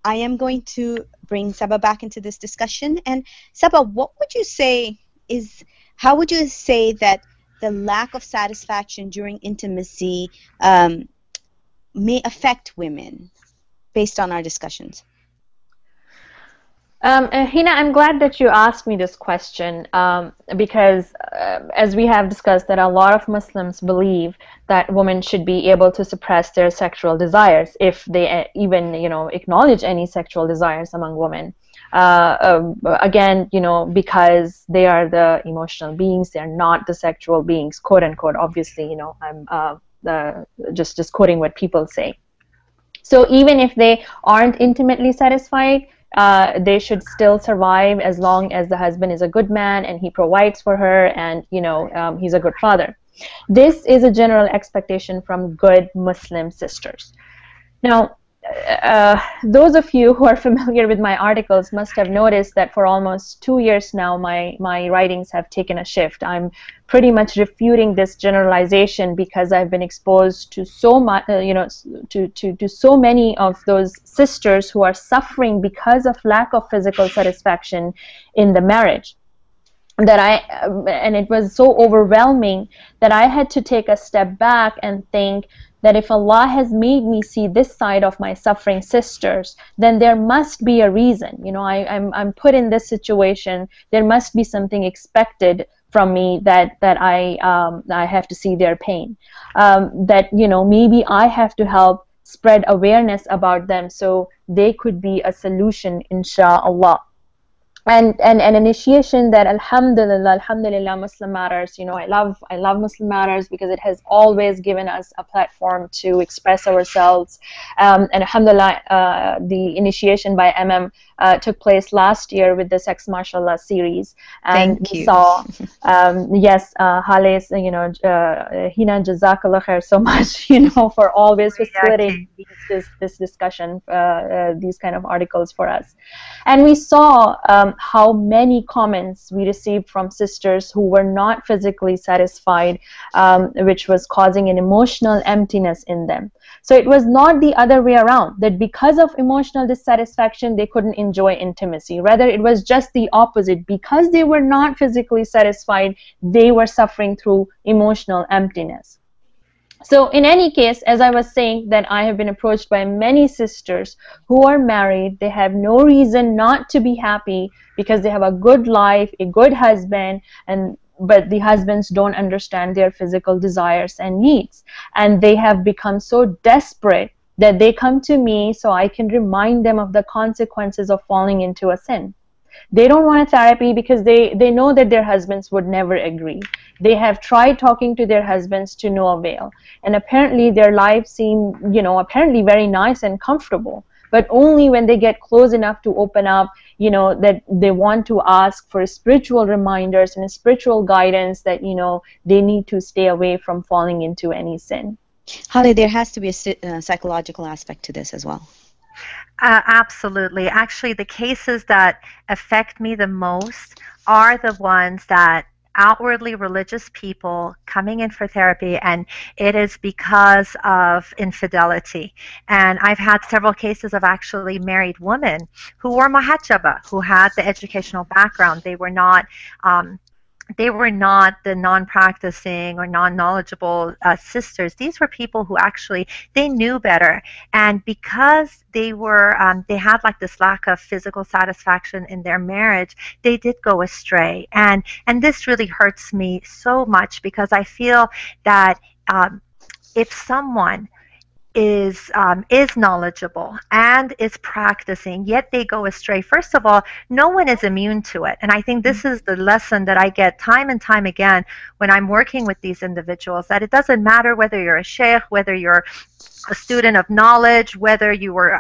I am going to bring Saba back into this discussion. And Saba, how would you say that the lack of satisfaction during intimacy may affect women based on our discussions? Hena, I'm glad that you asked me this question because, as we have discussed, that a lot of Muslims believe that women should be able to suppress their sexual desires if they even, acknowledge any sexual desires among women. Again, because they are the emotional beings, they are not the sexual beings, quote unquote. Obviously, I'm just quoting what people say. So even if they aren't intimately satisfied, they should still survive as long as the husband is a good man and he provides for her and he's a good father. This is a general expectation from good Muslim sisters. Now, those of you who are familiar with my articles must have noticed that for almost 2 years now, my writings have taken a shift. I'm pretty much refuting this generalization because I've been exposed to so much, to so many of those sisters who are suffering because of lack of physical satisfaction in the marriage. And it was so overwhelming that I had to take a step back and think that if Allah has made me see this side of my suffering sisters, then there must be a reason. I'm put in this situation. There must be something expected from me that I have to see their pain. That maybe I have to help spread awareness about them so they could be a solution, inshallah. And an initiation that alhamdulillah Muslim Matters, I love Muslim Matters because it has always given us a platform to express ourselves, and alhamdulillah the initiation by took place last year with the Sex Mashallah series, and Thank we you. saw yes, Haleh, Hena, jazakallah khair so much, for always facilitating this discussion, these kind of articles for us. And we saw how many comments we received from sisters who were not physically satisfied, which was causing an emotional emptiness in them. So it was not the other way around, that because of emotional dissatisfaction, they couldn't enjoy intimacy. Rather, it was just the opposite. Because they were not physically satisfied, they were suffering through emotional emptiness. So in any case, as I was saying, that I have been approached by many sisters who are married. They have no reason not to be happy because they have a good life, a good husband, but the husbands don't understand their physical desires and needs. And they have become so desperate that they come to me so I can remind them of the consequences of falling into a sin. They don't want a therapy because they know that their husbands would never agree. They have tried talking to their husbands to no avail. And apparently their lives seem, apparently very nice and comfortable. But only when they get close enough to open up, that they want to ask for spiritual reminders and spiritual guidance that, they need to stay away from falling into any sin. Haleh, there has to be a psychological aspect to this as well. Absolutely. Actually, the cases that affect me the most are the ones that outwardly religious people coming in for therapy, and it is because of infidelity. And I've had several cases of actually married women who were muhajjaba, who had the educational background. They were not the non-practicing or non-knowledgeable sisters. These were people who actually, they knew better. And because they had like this lack of physical satisfaction in their marriage, they did go astray. And this really hurts me so much because I feel that if someone is knowledgeable and is practicing, yet they go astray. First of all, no one is immune to it. And I think this is the lesson that I get time and time again when I'm working with these individuals, that it doesn't matter whether you're a sheikh, whether you're a student of knowledge, whether you were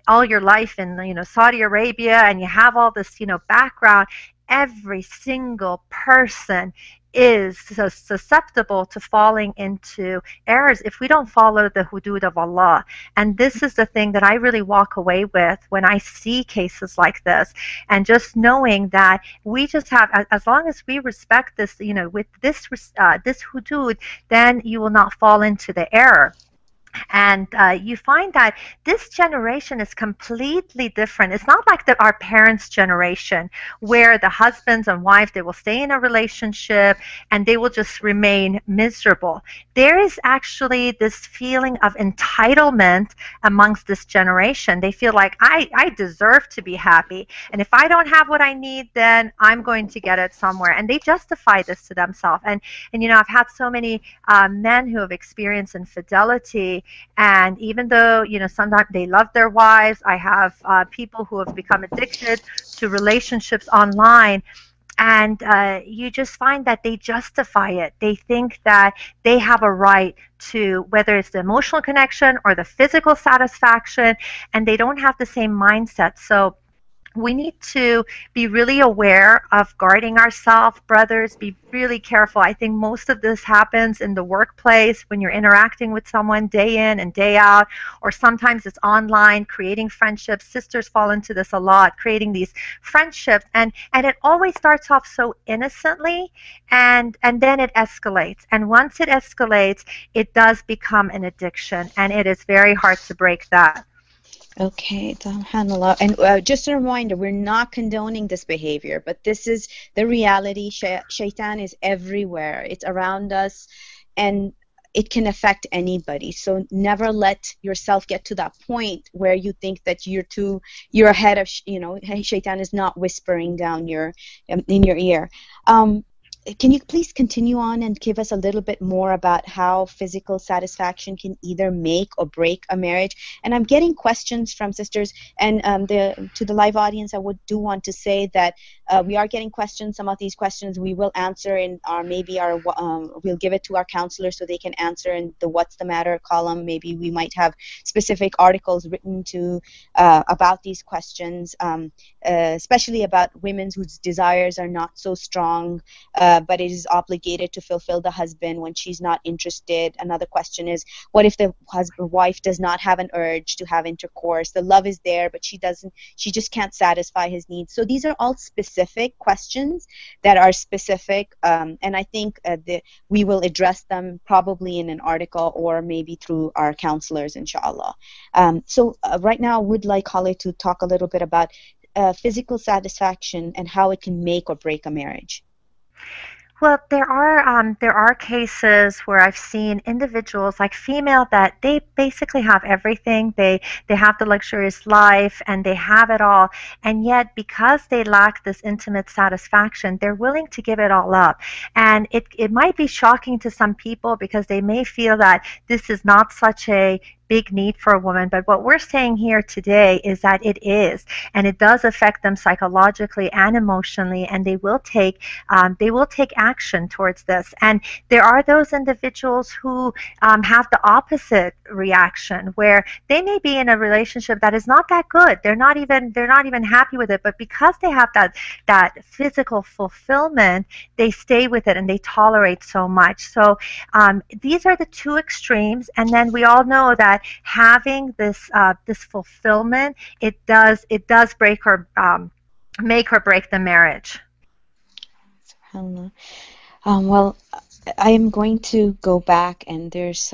all your life in Saudi Arabia and you have all this background. Every single person is susceptible to falling into errors if we don't follow the hudud of Allah. And this is the thing that I really walk away with when I see cases like this, and just knowing that we just have, as long as we respect this, with this hudud, then you will not fall into the error. And you find that this generation is completely different. It's not like our parents' generation, where the husbands and wives, they will stay in a relationship and they will just remain miserable. There is actually this feeling of entitlement amongst this generation. They feel like I deserve to be happy. And if I don't have what I need, then I'm going to get it somewhere. And they justify this to themselves. And I've had so many men who have experienced infidelity, and even though, sometimes they love their wives, I have people who have become addicted to relationships online. And you just find that they justify it. They think that they have a right to, whether it's the emotional connection or the physical satisfaction, and they don't have the same mindset. So we need to be really aware of guarding ourselves. Brothers, be really careful. I think most of this happens in the workplace when you're interacting with someone day in and day out, or sometimes it's online, creating friendships. Sisters fall into this a lot, creating these friendships, and it always starts off so innocently, and then it escalates. And once it escalates, it does become an addiction, and it is very hard to break that. Okay, subhanallah. And just a reminder, we're not condoning this behavior, but this is the reality. Shaitan is everywhere. It's around us, and it can affect anybody. So never let yourself get to that point where you think that you're ahead of, Shaitan is not whispering down in your ear. Can you please continue on and give us a little bit more about how physical satisfaction can either make or break a marriage? And I'm getting questions from sisters, and to the live audience, I do want to say that we are getting questions. Some of these questions we will answer in we'll give it to our counselors so they can answer in the What's the Matter column. Maybe we might have specific articles written about these questions, especially about women whose desires are not so strong, but it is obligated to fulfill the husband when she's not interested. Another question is, what if the wife does not have an urge to have intercourse? The love is there, but she just can't satisfy his needs. So these are all specific questions that are specific, and I think we will address them probably in an article or maybe through our counselors, inshallah. So right now I would like Haleh to talk a little bit about physical satisfaction and how it can make or break a marriage. Well, there are cases where I've seen individuals, like female, that they basically have everything. They have the luxurious life and they have it all, and yet because they lack this intimate satisfaction, they're willing to give it all up. And it might be shocking to some people because they may feel that this is not such a big need for a woman, but what we're saying here today is that it is, and it does affect them psychologically and emotionally, and they will take action towards this. And there are those individuals who have the opposite reaction, where they may be in a relationship that is not that good. They're not even happy with it, but because they have that physical fulfillment, they stay with it and they tolerate so much. So these are the two extremes, and then we all know that having this fulfillment, it does break or make or break the marriage. Well, I am going to go back, and there's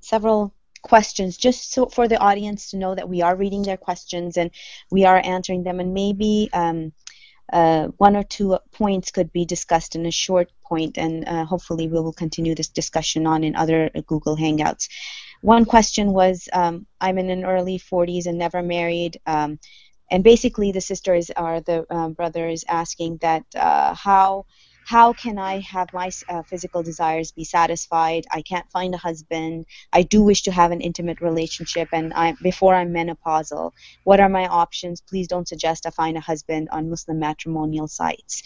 several questions just so for the audience to know that we are reading their questions and we are answering them, and maybe one or two points could be discussed in a short point, and hopefully we will continue this discussion on in other Google Hangouts. One question was, I'm in an early 40s and never married, and basically the sisters or the brother is asking that how can I have my physical desires be satisfied? I can't find a husband. I do wish to have an intimate relationship, and before I'm menopausal. What are my options? Please don't suggest I find a husband on Muslim matrimonial sites.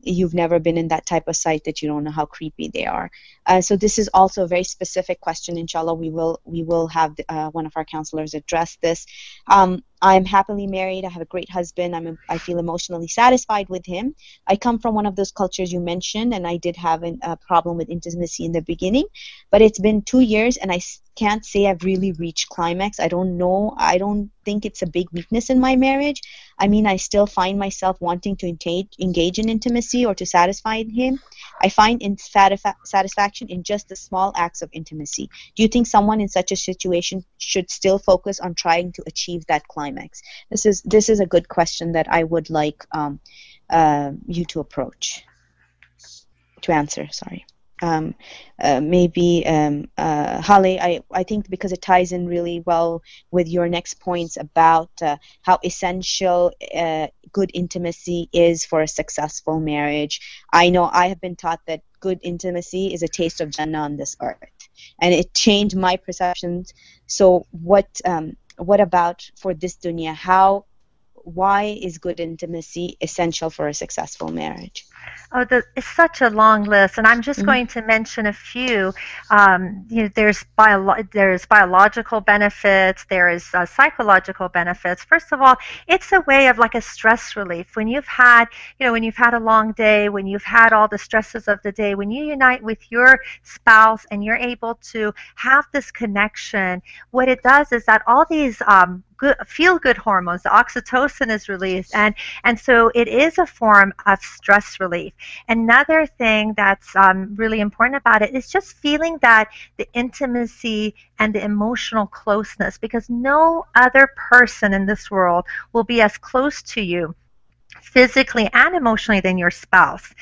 You've never been in that type of site that you don't know how creepy they are. So this is also a very specific question. Inshallah, we will have one of our counselors address this. I'm happily married. I have a great husband. I feel emotionally satisfied with him. I come from one of those cultures you mentioned, and I did have a problem with intimacy in the beginning. But it's been 2 years, and can't say I've really reached climax. I don't know. I don't think it's a big weakness in my marriage. I mean, I still find myself wanting to engage in intimacy or to satisfy him. I find satisfaction in just the small acts of intimacy. Do you think someone in such a situation should still focus on trying to achieve that climax? This is a good question that I would like you to answer. Sorry. Maybe Haleh, I think because it ties in really well with your next points about how essential good intimacy is for a successful marriage. I know I have been taught that good intimacy is a taste of Jannah on this earth, and it changed my perceptions. So what about for this dunya? Why is good intimacy essential for a successful marriage? Oh, it's such a long list, and I'm just going to mention a few. There's biological benefits, there is psychological benefits. First of all, it's a way of like a stress relief. When you've had a long day, when you've had all the stresses of the day, when you unite with your spouse and you're able to have this connection, what it does is that all these feel-good hormones, the oxytocin is released, and so it is a form of stress relief. Another thing that's really important about it is just feeling that the intimacy and the emotional closeness, because no other person in this world will be as close to you physically and emotionally than your spouse.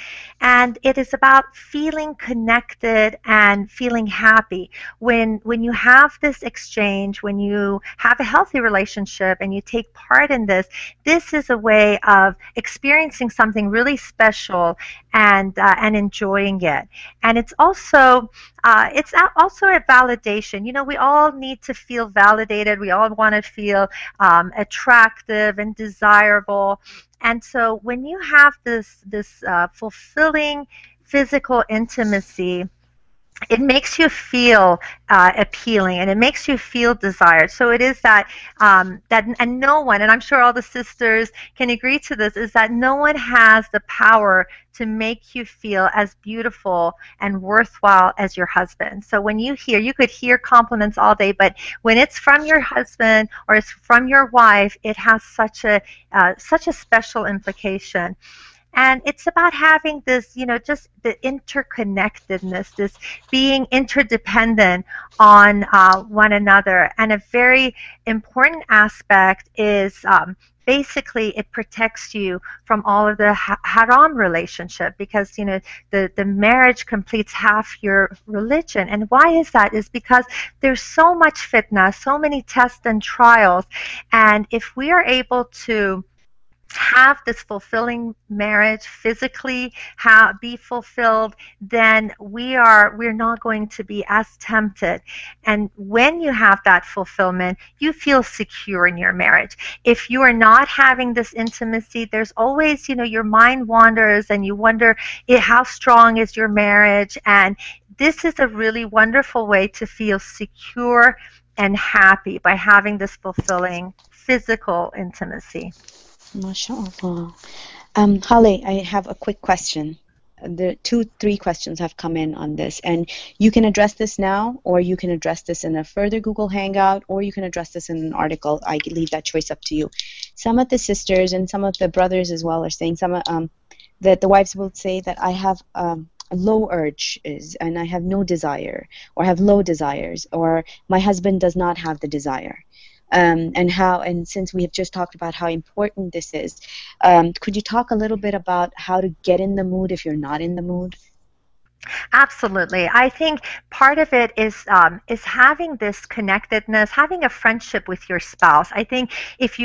And it is about feeling connected and feeling happy. When you have this exchange, when you have a healthy relationship and you take part in this is a way of experiencing something really special and enjoying it. And it's also a validation. We all need to feel validated. We all want to feel attractive and desirable. And so when you have this fulfilling physical intimacy, it makes you feel appealing, and it makes you feel desired. So it is that and no one, and I'm sure all the sisters can agree to this, is that no one has the power to make you feel as beautiful and worthwhile as your husband. So when you could hear compliments all day, but when it's from your husband or it's from your wife, it has such a special implication. And it's about having this, just the interconnectedness, this being interdependent on one another. And a very important aspect is basically it protects you from all of the haram relationship, because the marriage completes half your religion. And why is that? Is because there's so much fitna, so many tests and trials, and if we are able to have this fulfilling marriage, physically be fulfilled, then we're not going to be as tempted. And when you have that fulfillment, you feel secure in your marriage. If you are not having this intimacy, there's always, your mind wanders and you wonder how strong is your marriage. And this is a really wonderful way to feel secure and happy, by having this fulfilling physical intimacy. MashaAllah. Haleh, I have a quick question. The 3 questions have come in on this, and you can address this now, or you can address this in a further Google Hangout, or you can address this in an article. I leave that choice up to you. Some of the sisters and some of the brothers as well are saying that the wives will say that I have a low urges and I have no desire, or have low desires, or my husband does not have the desire. And since we have just talked about how important this is, could you talk a little bit about how to get in the mood if you're not in the mood? Absolutely. I think part of it is having this connectedness, having a friendship with your spouse. I think if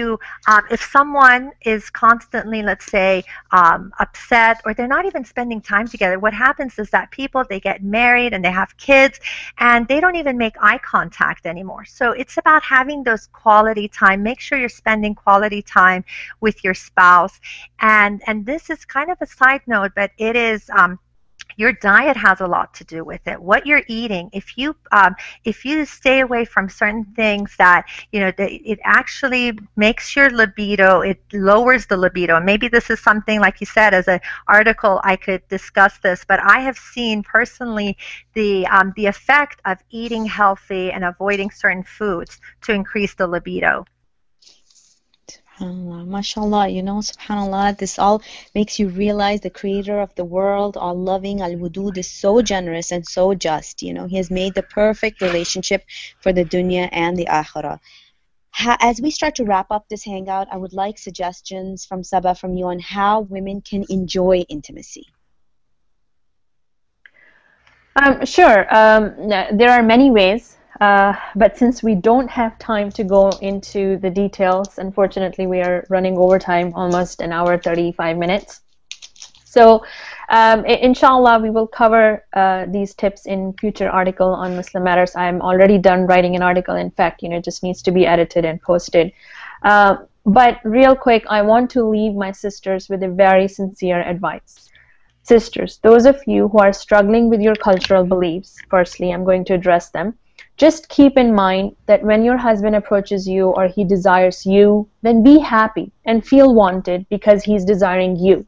someone is constantly, let's say, upset, or they're not even spending time together, what happens is that they get married and they have kids and they don't even make eye contact anymore. So it's about having those quality time. Make sure you're spending quality time with your spouse. And this is kind of a side note, but it is Your diet has a lot to do with it. What you're eating, if you stay away from certain things that it actually makes your libido, it lowers the libido. And maybe this is something, like you said, as an article I could discuss this, but I have seen personally the effect of eating healthy and avoiding certain foods to increase the libido. SubhanAllah, mashallah, SubhanAllah, this all makes you realize the creator of the world, all loving, al-wudud, is so generous and so just. He has made the perfect relationship for the dunya and the akhirah. As we start to wrap up this hangout, I would like suggestions from Saba, from you, on how women can enjoy intimacy. Sure. There are many ways. But since we don't have time to go into the details, unfortunately, we are running over time, almost an hour, 35 minutes. So, inshallah, we will cover these tips in future article on Muslim Matters. I'm already done writing an article. In fact, it just needs to be edited and posted. But real quick, I want to leave my sisters with a very sincere advice. Sisters, those of you who are struggling with your cultural beliefs, firstly, I'm going to address them. Just keep in mind that when your husband approaches you or he desires you, then be happy and feel wanted because he's desiring you.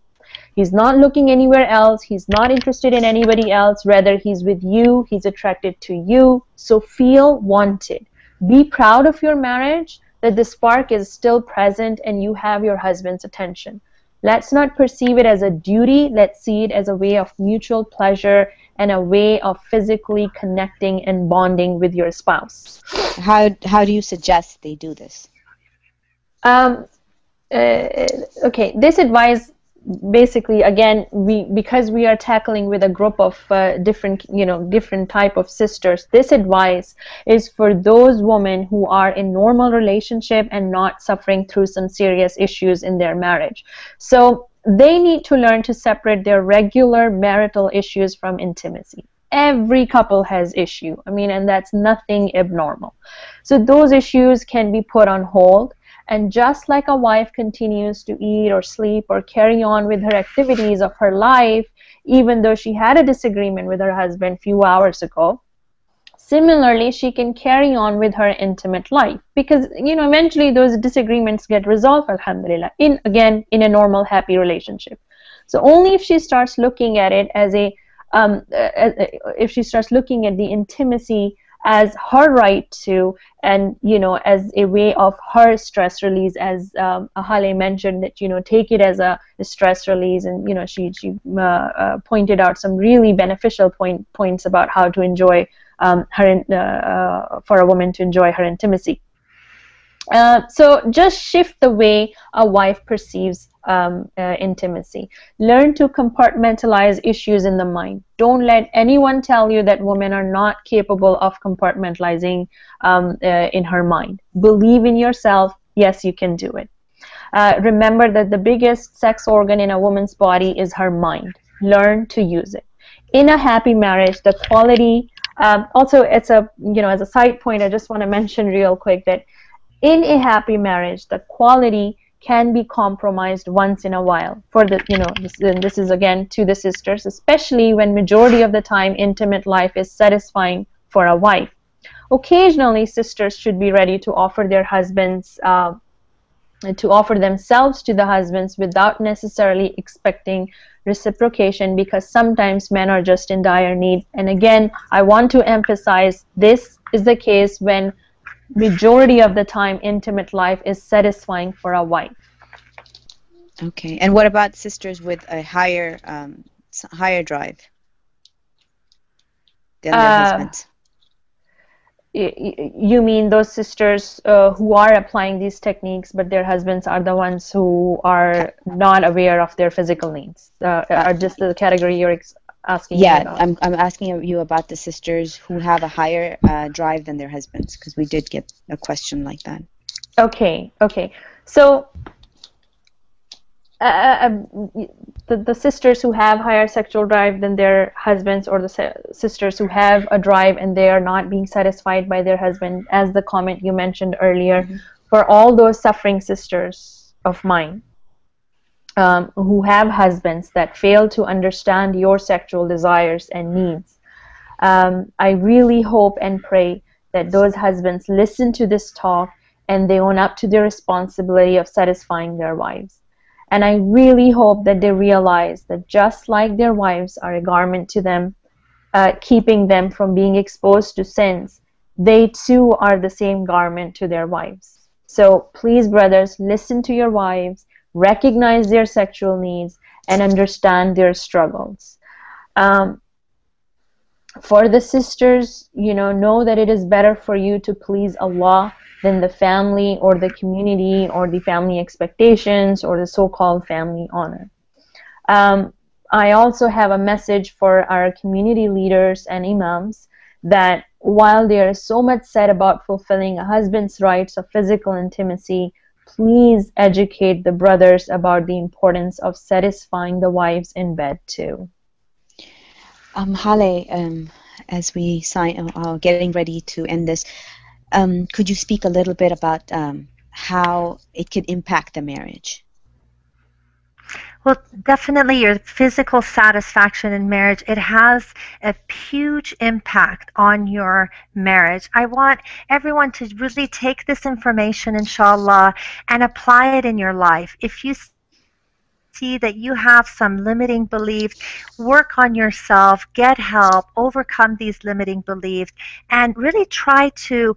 He's not looking anywhere else. He's not interested in anybody else. Rather, he's with you. He's attracted to you. So feel wanted. Be proud of your marriage, that the spark is still present and you have your husband's attention. Let's not perceive it as a duty. Let's see it as a way of mutual pleasure and a way of physically connecting and bonding with your spouse. How do you suggest they do this? Okay, this advice, basically, again, because we are tackling with a group of different type of sisters, this advice is for those women who are in normal relationship and not suffering through some serious issues in their marriage. So they need to learn to separate their regular marital issues from intimacy. Every couple has issue, and that's nothing abnormal. So those issues can be put on hold. And just like a wife continues to eat or sleep or carry on with her activities of her life, even though she had a disagreement with her husband a few hours ago, similarly, she can carry on with her intimate life because, eventually those disagreements get resolved, alhamdulillah, in a normal, happy relationship. So only if she starts looking at it as if she starts looking at the intimacy as her right to, and as a way of her stress release, as Haleh mentioned, that take it as a stress release, and she pointed out some really beneficial points about how to enjoy for a woman to enjoy her intimacy. So just shift the way a wife perceives intimacy. Learn to compartmentalize issues in the mind. Don't let anyone tell you that women are not capable of compartmentalizing in her mind. Believe in yourself. Yes, you can do it. Remember that the biggest sex organ in a woman's body is her mind. Learn to use it. In a happy marriage, the quality, also it's as a side point, I just want to mention real quick that in a happy marriage, the quality can be compromised once in a while. For the, this is again to the sisters, especially when majority of the time intimate life is satisfying for a wife. Occasionally, sisters should be ready to offer their husbands, to offer themselves to the husbands without necessarily expecting reciprocation, because sometimes men are just in dire need. And again, I want to emphasize this is the case when majority of the time intimate life is satisfying for a wife. Okay, and what about sisters with a higher drive than their husbands? You mean those sisters who are applying these techniques, but their husbands are the ones who are not aware of their physical needs? Are just the category you're asking? Yeah, I'm asking you about the sisters who have a higher drive than their husbands, because we did get a question like that. Okay. So the sisters who have higher sexual drive than their husbands, or the sisters who have a drive and they are not being satisfied by their husband, as the comment you mentioned earlier, for all those suffering sisters of mine, who have husbands that fail to understand your sexual desires and needs. I really hope and pray that those husbands listen to this talk and they own up to their responsibility of satisfying their wives. And I really hope that they realize that just like their wives are a garment to them, keeping them from being exposed to sins, they too are the same garment to their wives. So please, brothers, listen to your wives, recognize their sexual needs, and understand their struggles. Um, for the sisters, know that it is better for you to please Allah than the family or the community or the family expectations or the so-called family honor. I also have a message for our community leaders and imams that while there is so much said about fulfilling a husband's rights of physical intimacy, please educate the brothers about the importance of satisfying the wives in bed too. Haleh, as we are getting ready to end this, could you speak a little bit about how it could impact the marriage? Well, definitely your physical satisfaction in marriage, it has a huge impact on your marriage. I want everyone to really take this information, inshallah, and apply it in your life. If you see that you have some limiting beliefs, work on yourself, get help, overcome these limiting beliefs, and really try to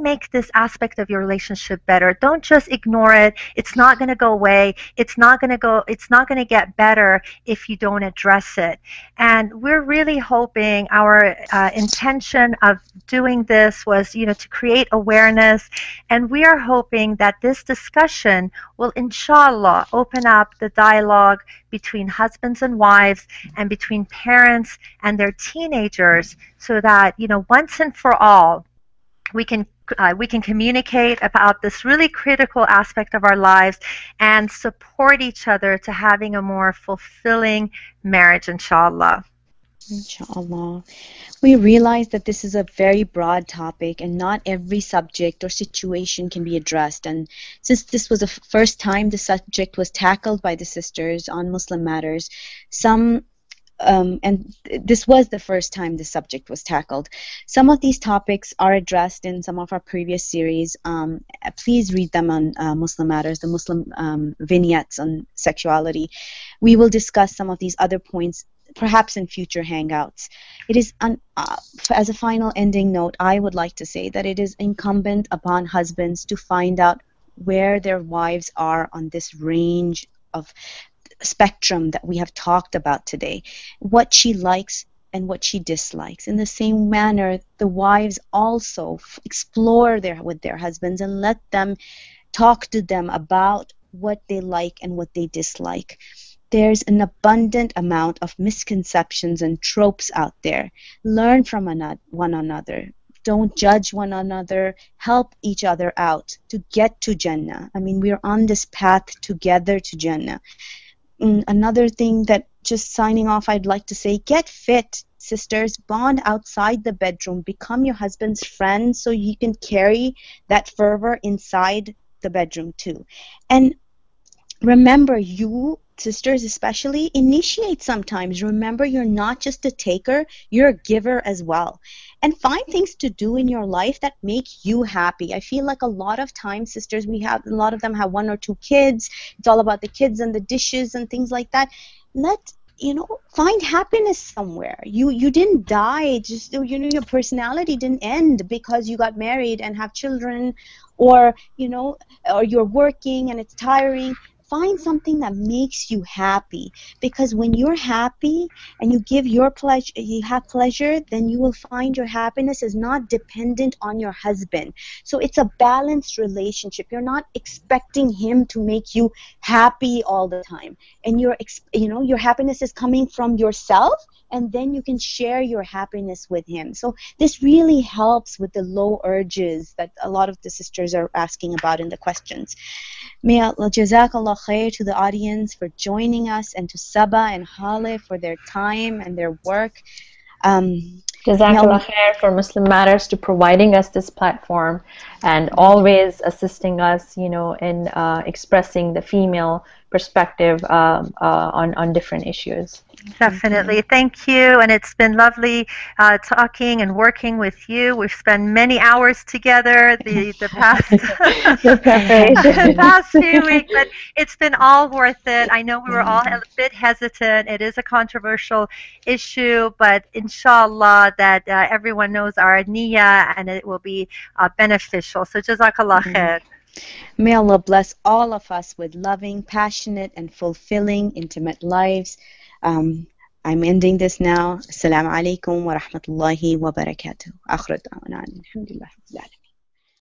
make this aspect of your relationship better. Don't just ignore it. It's not going to go away. It's not going to get better if you don't address it. And we're really hoping our intention of doing this was, to create awareness. And we are hoping that this discussion will, inshallah, open up the dialogue between husbands and wives and between parents and their teenagers so that, once and for all, we can communicate about this really critical aspect of our lives and support each other to having a more fulfilling marriage, inshallah. Inshallah. We realize that this is a very broad topic and not every subject or situation can be addressed. And since this was the first time the subject was tackled by the sisters on Muslim Matters, and this was the first time the subject was tackled. Some of these topics are addressed in some of our previous series. Please read them on Muslim Matters, the Muslim vignettes on sexuality. We will discuss some of these other points perhaps in future hangouts. It is, as a final ending note, I would like to say that it is incumbent upon husbands to find out where their wives are on this range of spectrum that we have talked about today, what she likes and what she dislikes. In the same manner, the wives also explore with their husbands and let them talk to them about what they like and what they dislike. There's an abundant amount of misconceptions and tropes out there. Learn from one another. Don't judge one another. Help each other out to get to Jannah. I mean, we're on this path together to Jannah. Another thing that, just signing off, I'd like to say, get fit, sisters. Bond outside the bedroom. Become your husband's friend so you can carry that fervor inside the bedroom too. And remember, you sisters especially, initiate sometimes. Remember, you're not just a taker, you're a giver as well. And find things to do in your life that make you happy. I feel like a lot of times, sisters, a lot of them have 1 or 2 kids. It's all about the kids and the dishes and things like that. Find happiness somewhere. You didn't die, just, your personality didn't end because you got married and have children, or you're working and it's tiring. Find something that makes you happy, because when you're happy and you have pleasure, then you will find your happiness is not dependent on your husband. So it's a balanced relationship. You're not expecting him to make you happy all the time, and your happiness is coming from yourself, and then you can share your happiness with him. So this really helps with the low urges that a lot of the sisters are asking about in the questions. May Allah, Jazakallah khair to the audience for joining us, and to Saba and Haleh for their time and their work. Jazakallah khair for Muslim Matters to providing us this platform. and always assisting us, in expressing the female perspective on different issues. Definitely. Thank you. And it's been lovely talking and working with you. We've spent many hours together the past The preparation. the past few weeks, but it's been all worth it. I know we were all a bit hesitant. It is a controversial issue, but inshallah that everyone knows our niyyah and it will be beneficial. So jazakallah khair. May Allah bless all of us with loving, passionate, and fulfilling, intimate lives. I'm ending this now. Assalamu alaikum wa rahmatullahi wa barakatuh. Akhir da'wana. Alhamdulillah.